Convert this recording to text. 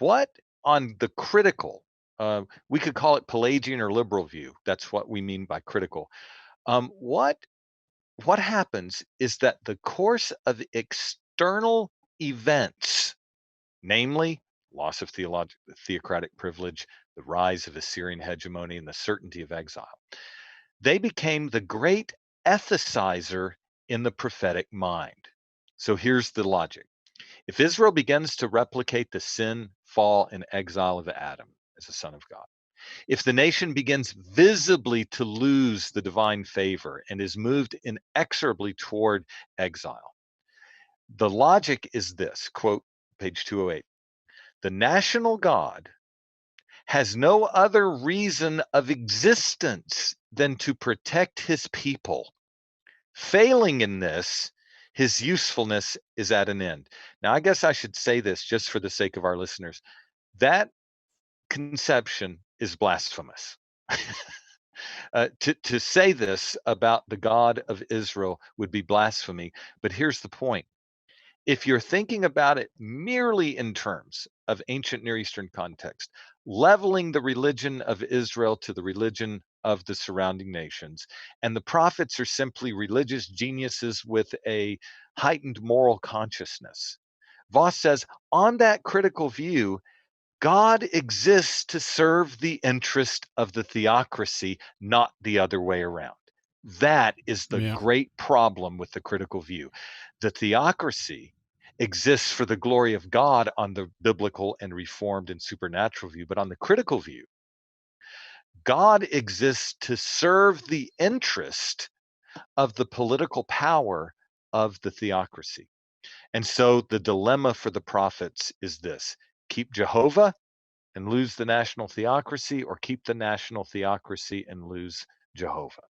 What on the critical, we could call it Pelagian or liberal view. That's what we mean by critical. What happens is that the course of external events, namely loss of theocratic privilege, the rise of Assyrian hegemony, and the certainty of exile, they became the great ethicizer in the prophetic mind. So here's the logic. If Israel begins to replicate the sin, fall, and exile of Adam as a son of God, if the nation begins visibly to lose the divine favor and is moved inexorably toward exile, the logic is this, quote, page 208, the national God has no other reason of existence than to protect his people. Failing in this, his usefulness is at an end. Now, I guess I should say this just for the sake of our listeners. That conception is blasphemous. To say this about the God of Israel would be blasphemy. But here's the point. If you're thinking about it merely in terms of ancient Near Eastern context, leveling the religion of Israel to the religion of the surrounding nations, and the prophets are simply religious geniuses with a heightened moral consciousness, Voss says, on that critical view, God exists to serve the interest of the theocracy, not the other way around. That is the Yeah. great problem with the critical view. The theocracy exists for the glory of God on the biblical and reformed and supernatural view, but on the critical view, God exists to serve the interest of the political power of the theocracy. And so the dilemma for the prophets is this: keep Jehovah and lose the national theocracy, or keep the national theocracy and lose Jehovah.